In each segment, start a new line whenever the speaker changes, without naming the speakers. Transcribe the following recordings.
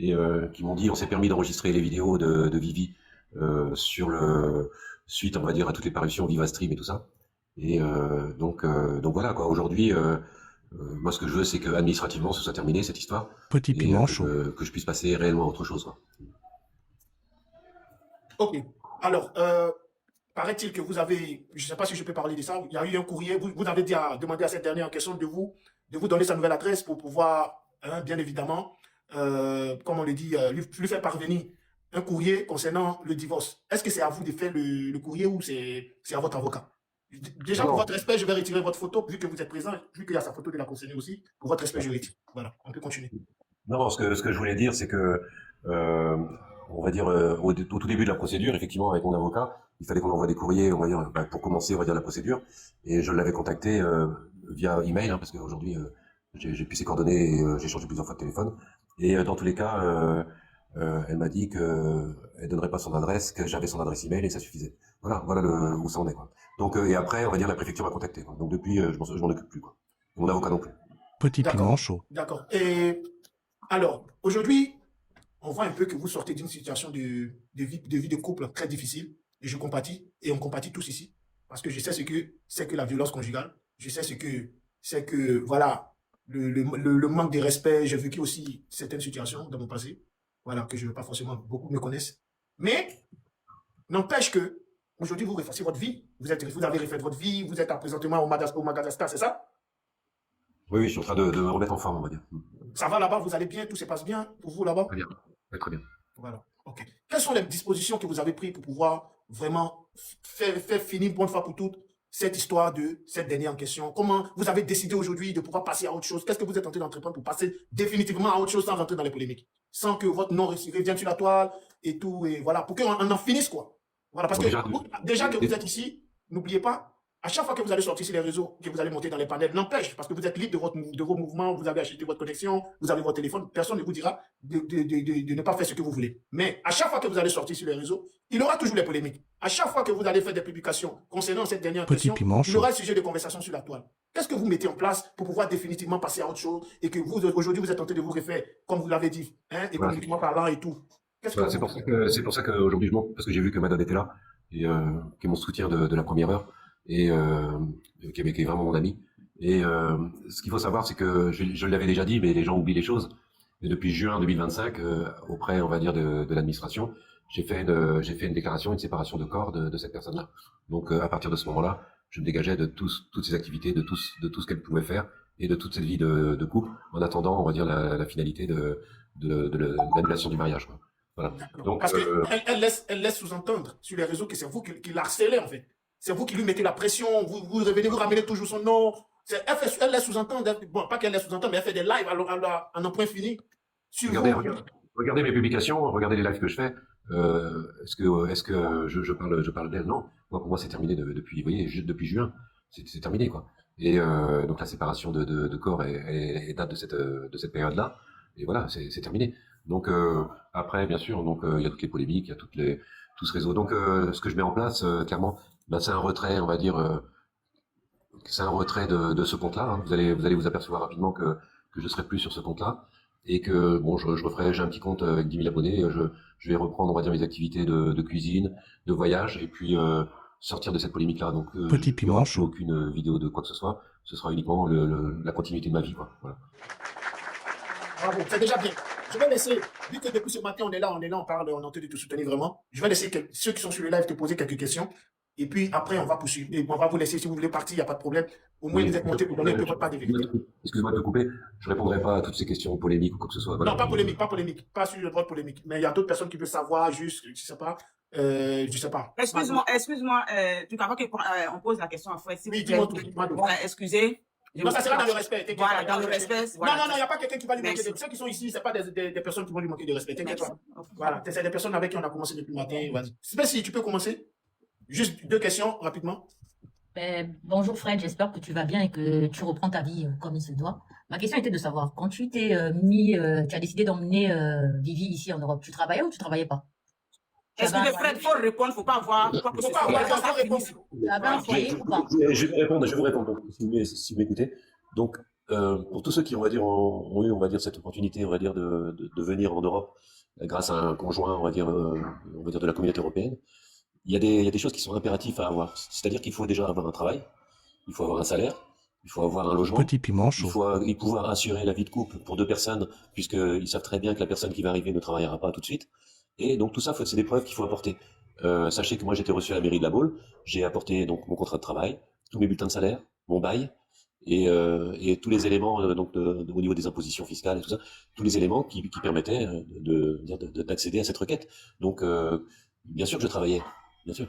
et qui m'ont dit on s'est permis d'enregistrer les vidéos de Vivi sur le suite, on va dire, à toutes les parutions Viva Stream et tout ça. Et donc voilà quoi. Aujourd'hui, moi ce que je veux, c'est que administrativement ce soit terminé cette histoire
Petit
et
piment chaud.
que je puisse passer réellement à autre chose, quoi.
Ok. Alors, paraît-il que vous avez, je ne sais pas si je peux parler de ça, il y a eu un courrier, vous avez demandé à cette dernière en question de vous donner sa nouvelle adresse pour pouvoir, bien évidemment, comme on le dit, lui faire parvenir un courrier concernant le divorce. Est-ce que c'est à vous de faire le courrier ou c'est à votre avocat? Déjà, pour
Non.
votre respect, je vais retirer votre photo, vu que vous êtes présent, vu qu'il y a sa photo de la concernée aussi. Pour votre respect, je retire. Voilà, on peut continuer.
Non, ce que je voulais dire, c'est que, on va dire, au tout début de la procédure, effectivement, avec mon avocat, il fallait qu'on envoie des courriers, on va dire, pour commencer, on va dire, la procédure. Et je l'avais contacté via email, hein, parce qu'aujourd'hui, j'ai pu ses coordonnées et j'ai changé plusieurs fois de téléphone. Et dans tous les cas, elle m'a dit que elle donnerait pas son adresse, que j'avais son adresse email et ça suffisait. Voilà où ça en est, quoi. Donc, et après, on va dire, la préfecture m'a contacté, quoi. Donc depuis, je m'en occupe plus, quoi. Mon avocat non plus.
Petit piment
D'accord.
chaud.
D'accord. Et alors, aujourd'hui, on voit un peu que vous sortez d'une situation de vie de couple très difficile. Et je compatis, et on compatit tous ici. Parce que je sais ce que c'est que la violence conjugale. Je sais ce que c'est que, voilà, le manque de respect. J'ai vécu aussi certaines situations dans mon passé. Voilà, que je ne veux pas forcément beaucoup me connaissent. Mais, n'empêche que, aujourd'hui, vous refacez votre vie. Vous avez refait votre vie. Vous êtes présentement au Madagascar, c'est ça?
Oui, je suis en train de me remettre en forme, on va dire.
Ça va là-bas, vous allez bien, tout se passe bien pour vous là-bas?
Très bien. Ouais, très bien.
Voilà, ok. Quelles sont les dispositions que vous avez prises pour pouvoir vraiment faire finir une bonne fois pour toutes cette histoire de cette dernière en question? Comment vous avez décidé aujourd'hui de pouvoir passer à autre chose? Qu'est-ce que vous êtes en train d'entreprendre pour passer définitivement à autre chose sans rentrer dans les polémiques? Sans que votre nom revienne sur la toile et tout, et voilà, pour qu'on en finisse, quoi. Voilà, parce
Bon,
que déjà que vous êtes ici, n'oubliez pas, à chaque fois que vous allez sortir sur les réseaux, que vous allez monter dans les panels, n'empêche, parce que vous êtes libre de vos mouvements, vous avez acheté votre connexion, vous avez votre téléphone, personne ne vous dira de ne pas faire ce que vous voulez. Mais à chaque fois que vous allez sortir sur les réseaux, il y aura toujours les polémiques. À chaque fois que vous allez faire des publications concernant cette dernière
Petit
question,
piment
il y
chaud.
aura un sujet de conversation sur la toile. Qu'est-ce que vous mettez en place pour pouvoir définitivement passer à autre chose et que vous, aujourd'hui, vous êtes tenté de vous refaire, comme vous l'avez dit, hein, économiquement parlant et tout? Qu'est-ce que
Voilà, c'est pour ça qu'aujourd'hui je monte, parce que j'ai vu que Madame était là, et qui est mon soutien de la première heure, et qui est vraiment mon ami. Et ce qu'il faut savoir, c'est que je l'avais déjà dit, mais les gens oublient les choses. Et depuis juin 2025, auprès, on va dire, de l'administration, j'ai fait une déclaration, une séparation de corps de cette personne-là. Donc à partir de ce moment-là, je me dégageais de toutes ces activités, de tout ce qu'elle pouvait faire, et de toute cette vie de couple, en attendant, on va dire, la finalité de l'annulation du mariage, quoi. Voilà. Donc,
parce qu'elle laisse sous-entendre sur les réseaux que c'est vous qui l'harcelez, en fait. C'est vous qui lui mettez la pression, vous revenez, vous ramenez toujours son nom. Elle laisse sous-entendre, bon, pas qu'elle laisse sous-entendre, mais elle fait des lives en un point fini. Sur
regardez mes publications, regardez les lives que je fais. Est-ce que je parle d'elle? Non. Moi, pour moi, c'est terminé depuis, vous voyez, depuis juin. C'est terminé, quoi. Et donc la séparation de corps elle date de cette période-là. Et voilà, c'est terminé. Donc après, bien sûr, donc il y a toutes les polémiques, il y a tout ce réseau. Donc ce que je mets en place, clairement, ben, c'est un retrait, on va dire, c'est un retrait de ce compte-là, hein. Vous allez vous apercevoir rapidement que je serai plus sur ce compte-là et que bon, je referai, j'ai un petit compte avec 10 000 abonnés. Je vais reprendre, on va dire, mes activités de cuisine, de voyage et puis sortir de cette polémique-là. Donc
Petit
il n'y aura
piment
plus
chaud.
aucune vidéo de quoi que ce soit. Ce sera uniquement la continuité de ma vie, quoi. Voilà.
bravo, c'est déjà bien. Je vais laisser, vu que depuis ce matin, on est là, on parle, on est en train de te soutenir vraiment. Je vais laisser ceux qui sont sur le live te poser quelques questions. Et puis après, on va poursuivre. Et on va vous laisser, si vous voulez partir, il n'y a pas de problème. Au moins, vous êtes monté pour donner peut-être pas de vérité.
Excusez-moi de te couper, je répondrai pas à toutes ces questions polémiques ou quoi que ce soit. Voilà.
Non, pas polémique, pas sur le droit de polémique. Mais il y a d'autres personnes qui veulent savoir, juste, je sais pas.
Excuse-moi, avant qu'on pose la question en fait, si
Oui,
vous
dis-moi
plaît.
tout.
Voilà, excusez.
Non, ça sera dans le respect.
Voilà, dans le respect.
Non, il n'y a pas quelqu'un qui va lui manquer
Merci.
de... Ceux qui sont ici, ce n'est pas des personnes qui vont lui manquer de respect. T'inquiète pas.
Merci.
Voilà, c'est des personnes avec qui on a commencé depuis le matin. Vas-y. Si tu peux commencer. Juste 2 questions, rapidement.
Bonjour Fred, j'espère que tu vas bien et que tu reprends ta vie comme il se doit. Ma question était de savoir, quand tu t'es tu as décidé d'emmener Vivi ici en Europe, tu travaillais ou tu travaillais pas?
Est-ce que Fred, faut répondre, faut pas avoir quoi que ce
Faut pas avoir
soit.
de réponse.
Tu avais un foyer ou pas?
Je vais vous répondre, si vous m'écoutez. Donc, pour tous ceux qui, on va dire, ont eu, on va dire, cette opportunité, on va dire, de venir en Europe grâce à un conjoint, on va dire de la communauté européenne, il y a des choses qui sont impératives à avoir. C'est-à-dire qu'il faut déjà avoir un travail, il faut avoir un salaire, il faut avoir un logement,
Petit piment
il
chaud.
faut pouvoir assurer la vie de couple pour deux personnes, puisqu'ils savent très bien que la personne qui va arriver ne travaillera pas tout de suite. Et donc tout ça, c'est des preuves qu'il faut apporter. Sachez que moi j'étais reçu à la mairie de La Baule, j'ai apporté donc mon contrat de travail, tous mes bulletins de salaire, mon bail, et tous les éléments au niveau des impositions fiscales et tout ça, tous les éléments qui permettaient d'accéder à cette requête. Donc bien sûr que je travaillais, bien sûr.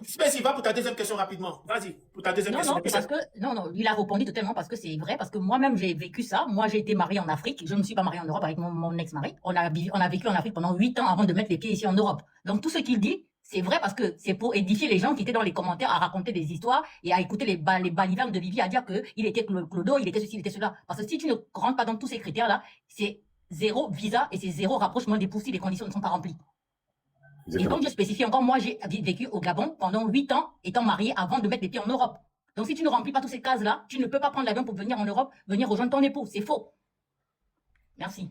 Space, va pour ta deuxième question rapidement. Vas-y, pour ta deuxième
Non,
question.
non, c'est parce que, non, il a répondu totalement parce que c'est vrai, parce que moi-même, j'ai vécu ça. Moi, j'ai été mariée en Afrique. Je ne me suis pas mariée en Europe avec mon ex-mari. On a vécu en Afrique pendant 8 ans avant de mettre les pieds ici en Europe. Donc, tout ce qu'il dit, c'est vrai parce que c'est pour édifier les gens qui étaient dans les commentaires à raconter des histoires et à écouter les balivernes de Vivi à dire qu'il était clodo, il était ceci, il était cela. Parce que si tu ne rentres pas dans tous ces critères-là, c'est zéro visa et c'est zéro rapprochement des pouces si les conditions ne sont pas remplies. Et
Exactement.
comme je spécifie encore, moi, j'ai vécu au Gabon pendant 8 ans, étant mariée avant de mettre les pieds en Europe. Donc, si tu ne remplis pas toutes ces cases-là, tu ne peux pas prendre l'avion pour venir en Europe, venir rejoindre ton époux. C'est faux. Merci.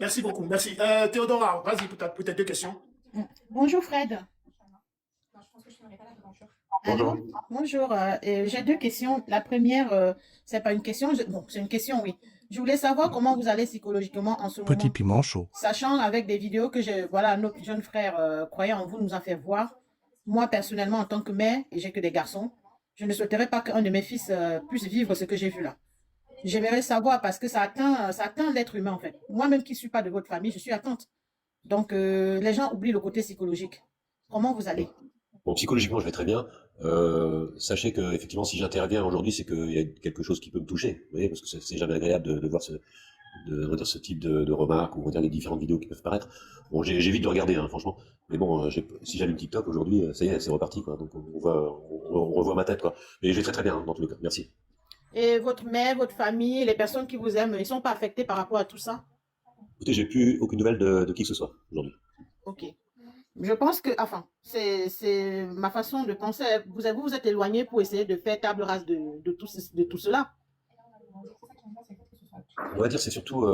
Merci beaucoup, merci. Théodora, vas-y pour tes deux questions.
Bonjour Fred.
Bonjour.
Bonjour. J'ai deux questions. La première, c'est pas une question, bon, c'est une question, oui. Je voulais savoir comment vous allez psychologiquement en ce
Petit
moment.
piment chaud.
Sachant avec des vidéos que voilà, nos jeunes frères croyants en vous nous a fait voir. Moi, personnellement, en tant que mère, et j'ai que des garçons, je ne souhaiterais pas qu'un de mes fils puisse vivre ce que j'ai vu là. J'aimerais savoir parce que ça atteint l'être humain en fait. Moi-même qui ne suis pas de votre famille, je suis atteinte. Donc, les gens oublient le côté psychologique. Comment vous allez?
Bon, psychologiquement, je vais très bien. Sachez que effectivement, si j'interviens aujourd'hui, c'est qu'il y a quelque chose qui peut me toucher. Vous voyez, parce que c'est jamais agréable de voir ce type de remarques ou on va dire les différentes vidéos qui peuvent paraître. Bon, j'évite de regarder, hein, franchement. Mais bon, si j'allume TikTok aujourd'hui, ça y est, c'est reparti, quoi. Donc on revoit ma tête, quoi. Mais je vais très très bien, hein, dans tous les cas. Merci.
Et votre mère, votre famille, les personnes qui vous aiment, ils ne sont pas affectés par rapport à tout ça?
Écoutez, j'ai plus aucune nouvelle de qui que ce soit aujourd'hui.
Ok. Je pense que, enfin, c'est ma façon de penser. Vous êtes éloigné pour essayer de faire table rase de tout cela.
On va dire, c'est surtout,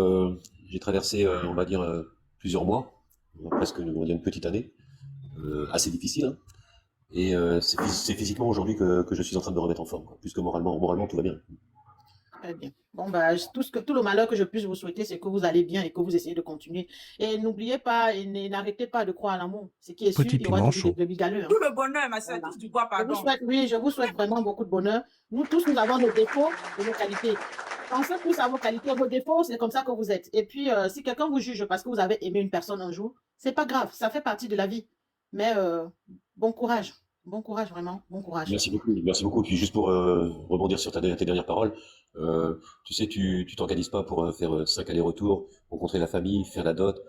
j'ai traversé, on va dire, plusieurs mois, presque, on va dire une petite année, assez difficile, hein. Et c'est physiquement aujourd'hui que je suis en train de me remettre en forme, quoi. Plus que moralement, tout va bien.
Très bien. Bon, bah, tout le malheur que je puisse vous souhaiter, c'est que vous allez bien et que vous essayez de continuer. Et n'oubliez pas, et n'arrêtez pas de croire à l'amour. Ce qui est sûr,
Petit
il y aura
piment
toujours
chaud.
des brebis galeux, hein.
Tout le bonheur, ma soeur,
Voilà.
touche du bois, pardon.
Je vous souhaite vraiment beaucoup de bonheur. Nous tous, nous avons nos défauts et nos qualités. Pensez plus à vos qualités, vos défauts, c'est comme ça que vous êtes. Et puis, si quelqu'un vous juge parce que vous avez aimé une personne un jour, c'est pas grave, ça fait partie de la vie. Mais bon courage. Bon courage, vraiment. Bon courage.
Merci beaucoup, merci beaucoup. Puis juste pour rebondir sur tes dernières paroles, tu sais, tu t'organises pas pour faire 5 allers-retours, rencontrer la famille, faire la dot,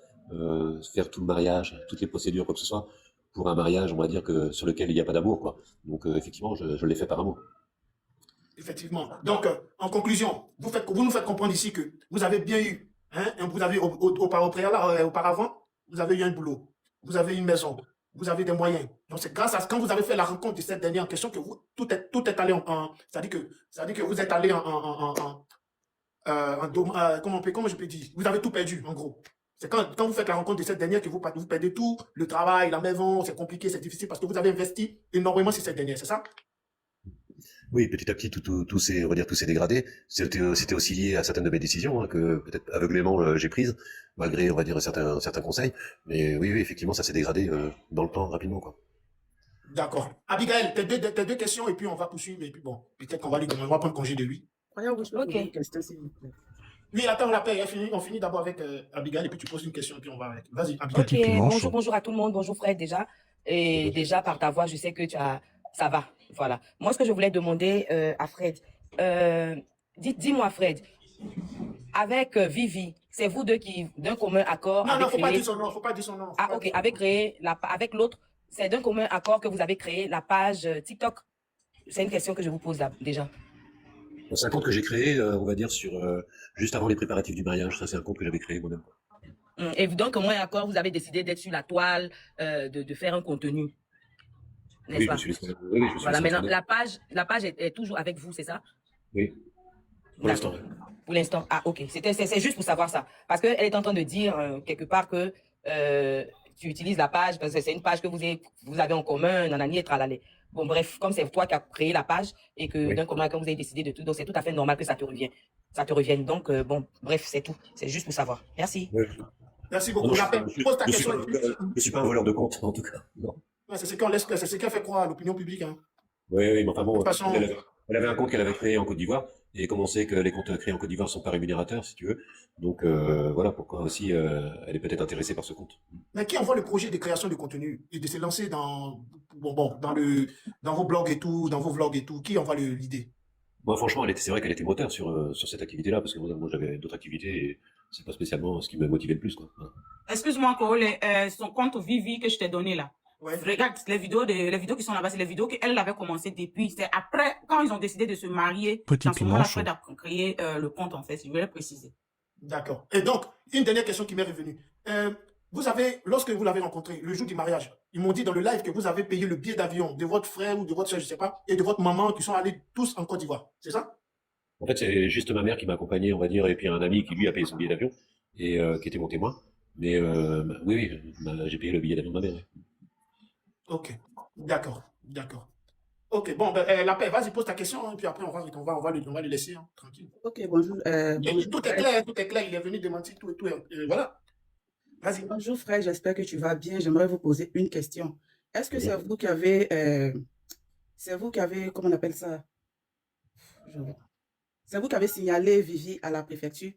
faire tout le mariage, toutes les procédures, quoi que ce soit, pour un mariage, on va dire que sur lequel il n'y a pas d'amour, quoi. Donc effectivement, je l'ai fait par amour.
Effectivement. Donc, en conclusion, vous nous faites comprendre ici que vous avez bien eu, hein, vous avez auparavant, vous avez eu un boulot, vous avez une maison, vous avez des moyens. Donc, c'est grâce à quand vous avez fait la rencontre de cette dernière en question que tout est allé c'est-à-dire que vous êtes allé comment je peux dire, vous avez tout perdu, en gros. C'est quand vous faites la rencontre de cette dernière que vous perdez tout, le travail, la maison, c'est compliqué, c'est difficile parce que vous avez investi énormément sur cette dernière, c'est ça?
Oui, petit à petit, tout s'est, on va dire, tout s'est dégradé. C'était aussi lié à certaines de mes décisions, hein, que peut-être aveuglément j'ai prises, malgré, on va dire, certains conseils. Mais oui, effectivement, ça s'est dégradé dans le temps, rapidement, quoi.
D'accord. Abigail, tes deux questions et puis on va poursuivre et puis bon, peut-être qu'on va on va prendre congé de lui.
Ok.
Oui, attends, on l'appelle, on finit d'abord avec Abigail et puis tu poses une question et puis on va avec. Vas-y, Abigail.
Petit
Ok,
piment
bonjour,
chaud.
bonjour à tout le monde, bonjour Fred déjà. Et déjà par ta voix, je sais que ça va. Voilà. Moi, ce que je voulais demander à Fred, dis-moi Fred, avec Vivi, c'est vous deux qui, d'un commun accord,
Non,
avez
faut pas
créé.
dire son nom, faut pas dire son nom. faut
Ah,
pas
ok,
dire son
avez
nom.
créé avec l'autre, c'est d'un commun accord que vous avez créé la page TikTok. C'est une question que je vous pose là, déjà.
Bon, c'est un compte que j'ai créé, on va dire, juste avant les préparatifs du mariage. Ça, c'est un compte que j'avais créé moi-même.
Et donc, moi et Accord, vous avez décidé d'être sur la toile, de faire un contenu, n'est-ce
Oui, je
pas?
me suis laissé, oui, oui, je me suis
Voilà,
laissé
maintenant,
entraîner.
la page est toujours avec vous, c'est ça?
Oui, pour l'instant.
D'accord. Pour l'instant. Ah, ok. C'est juste pour savoir ça. Parce qu'elle est en train de dire quelque part que tu utilises la page parce que c'est une page que vous avez en commun, nanani et tralala. Bon, bref, comme c'est toi qui as créé la page et que
Oui.
d'un commun accord, vous avez décidé de tout, donc c'est tout à fait normal que ça te revienne. Ça te revienne. Donc, bon, bref, c'est tout. C'est juste pour savoir. Merci.
Oui.
Merci
Non,
beaucoup.
je
Lapin, pose ta question.
ne suis pas un voleur de compte, en tout cas. Non.
Ouais, c'est ce qu'on laisse, c'est ce qui a fait croire à l'opinion publique. Hein.
Oui, oui, mais enfin
De
bon,
toute façon,
elle avait un compte qu'elle avait créé en Côte d'Ivoire, et comme on sait que les comptes créés en Côte d'Ivoire sont pas rémunérateurs, si tu veux, donc voilà pourquoi aussi elle est peut-être intéressée par ce compte.
mais qui envoie le projet de création de contenu et de se lancer dans, dans vos blogs et tout, dans vos vlogs et tout, qui envoie l'idée?
Moi, franchement, c'est vrai qu'elle était moteur sur cette activité-là, parce que moi j'avais d'autres activités, et c'est pas spécialement ce qui me motivait le plus, quoi. Voilà.
Excuse-moi, Cole, son compte Vivi que je t'ai donné là.
Ouais.
Regarde, les vidéos qui sont là-bas, c'est les vidéos qu'elle avait commencé depuis. C'est après, quand ils ont décidé de se marier,
Petit
dans ce moment-là,
piment
Fred a créé le compte, en fait, je vais le préciser.
D'accord. Et donc, une dernière question qui m'est revenue. Vous avez, lorsque vous l'avez rencontré, le jour du mariage, ils m'ont dit dans le live que vous avez payé le billet d'avion de votre frère ou de votre soeur, je ne sais pas, et de votre maman qui sont allés tous en Côte d'Ivoire. C'est ça?
En fait, c'est juste ma mère qui m'a accompagné, on va dire, et puis un ami qui lui a payé son billet d'avion, et qui était mon témoin. Mais oui, j'ai payé le billet d'avion de ma mère. Oui.
Ok. D'accord. D'accord. Ok, bon, la paix, vas-y, pose ta question, hein, puis après, on va le laisser, hein, tranquille.
Ok, bonjour. Bonjour,
Tout est clair, tout est clair, il est venu démentir tout et tout. Voilà. Vas-y.
bonjour frère, j'espère que tu vas bien. J'aimerais vous poser une question. Est-ce que
Oui.
c'est vous qui avez, comment on appelle ça? Je- C'est vous qui avez signalé Vivi à la préfecture?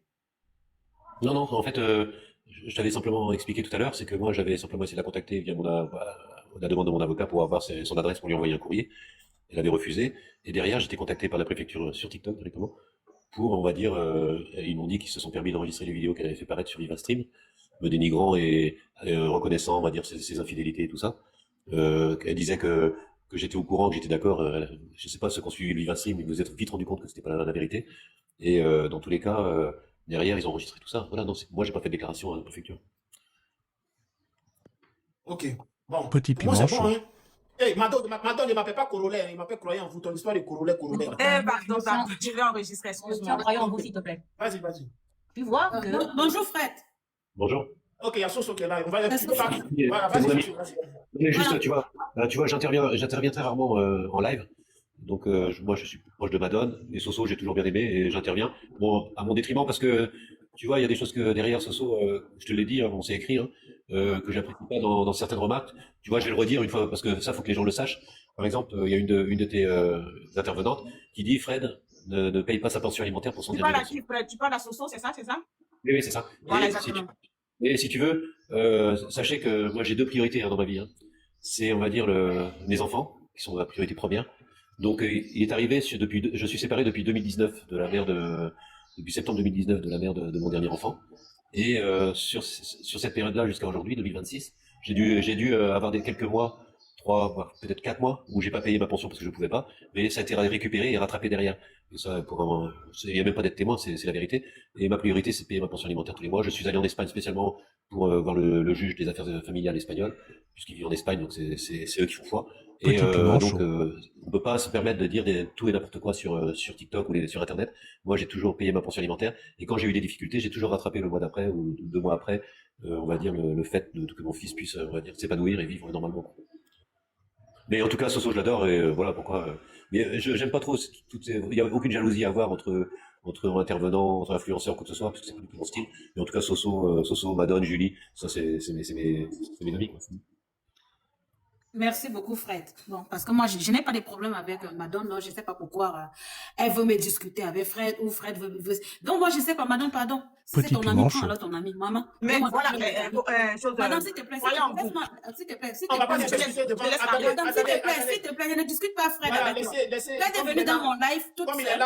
Non, non, en fait, je t'avais simplement expliqué tout à l'heure, c'est que moi, j'avais simplement essayé de la contacter via la demande de mon avocat pour avoir son adresse pour lui envoyer un courrier. Elle avait refusé. Et derrière, j'étais contacté par la préfecture sur TikTok directement pour, on va dire, ils m'ont dit qu'ils se sont permis d'enregistrer les vidéos qu'elle avait fait paraître sur VivaStream, me dénigrant et reconnaissant, on va dire, ses infidélités et tout ça. Elle disait que j'étais au courant, que j'étais d'accord. Je sais pas, ceux qui ont suivi le VivaStream, ils vous êtes vite rendu compte que c'était pas la vérité. Et dans tous les cas, derrière, ils ont enregistré tout ça. Voilà, non, moi, j'ai pas fait de déclaration à la préfecture.
Ok. Bon.
Petit
Pour moi, c'est
piment
bon,
chaud.
hein. Hey, Madone, ne m'appelle pas corollaire, il m'appelle croyant en vous, ton histoire de corollaire.
Pardon, je vais enregistrer, excuse-moi.
Croyons en vous, s'il te plaît.
Vas-y, vas-y.
Tu vois que...
Bonjour Fred.
Bonjour.
Ok, il y a Soso qui est là, on va
Est-ce
tu peux pas-
que-
Voilà,
c'est mon
vas-y,
ami.
Soso, vas-y.
Mais juste, tu vois, j'interviens très rarement en live. Donc, moi, je suis proche de Madone et Soso, j'ai toujours bien aimé et j'interviens. Bon, à mon détriment parce que, tu vois, il y a des choses que derrière Soso, je te l'ai dit, hein, on s'est écrit, hein, que j'apprécie pas dans certaines remarques. Tu vois, je vais le redire une fois parce que ça, faut que les gens le sachent. Par exemple, il y a une de tes intervenantes qui dit Fred ne paye pas sa pension alimentaire pour son
Tu
dernier
parles à
garçon.
qui, Fred? Tu parles à Soso, c'est ça?
Oui, oui, c'est ça.
Voilà,
Et si tu,
exactement.
et si tu veux, sachez que moi j'ai deux priorités hein, dans ma vie. Hein. C'est, on va dire, mes enfants, qui sont ma priorité première. Donc il est arrivé, je suis séparé depuis 2019 de la mère depuis septembre 2019 de la mère de mon dernier enfant. Et sur cette période-là jusqu'à aujourd'hui, 2026, j'ai dû avoir quelques mois, 3, voire peut-être 4 mois, où j'ai pas payé ma pension parce que je pouvais pas, mais ça a été récupéré et rattrapé derrière. Et ça, il n'y a même pas d'être témoin, c'est la vérité. Et ma priorité, c'est de payer ma pension alimentaire tous les mois. Je suis allé en Espagne spécialement pour voir le juge des affaires familiales espagnol, puisqu'il vit en Espagne, donc c'est eux qui font foi. Et
Petit piment
donc,
chaud.
on peut pas se permettre de dire tout et n'importe quoi sur TikTok ou sur Internet. Moi, j'ai toujours payé ma pension alimentaire, et quand j'ai eu des difficultés, j'ai toujours rattrapé le mois d'après ou 2 mois après, on va dire le fait que mon fils puisse, on va dire, s'épanouir et vivre normalement. Mais en tout cas, Soso, je l'adore et voilà pourquoi. Mais j'aime pas trop. Il n'y a aucune jalousie à avoir entre intervenants, entre influenceurs, quoi que ce soit, parce que c'est pas du tout mon style. Mais en tout cas, Soso, Madone, Julie, ça c'est mes amis. Quoi.
Merci beaucoup, Fred. Bon, parce que moi, je n'ai pas de problème avec Madone. Non, je ne sais pas pourquoi elle veut me discuter avec Fred ou Fred veut... Donc, moi, je ne sais pas, Madone, pardon. Si c'est
Petit
ton ami,
piment
prends
chaud.
alors ton ami. Maman.
Mais
Moi,
voilà,
je- Madame, s'il te plaît,
croyons en vous.
s'il te plaît, s'il
On
te
va pas
plaît,
se discuter devant.
je laisse
Attendez,
Madame, s'il te
attendez,
plaît,
attendez.
s'il te plaît, je ne discute pas Fred
Voilà,
avec toi.
laissez.
Fred est
Comme il
venu
est
dans
là,
mon live toute
comme il est
seule.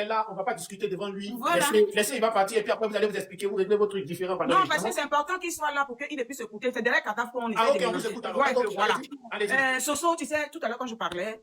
là, on va pas discuter devant lui.
Voilà.
Laissez, il va partir et puis après vous allez vous expliquer, vous réglez vos trucs différents pendant
Non,
le
parce que
temps.
c'est important qu'il soit là pour qu'il ait pu s'écouter. C'est derrière Kataf qu'on essaie
Ah ok,
de
on vous
mélanger.
écoute alors.
Ouais,
Donc,
voilà.
allez-y.
Soso, tu sais, tout à l'heure quand je parlais,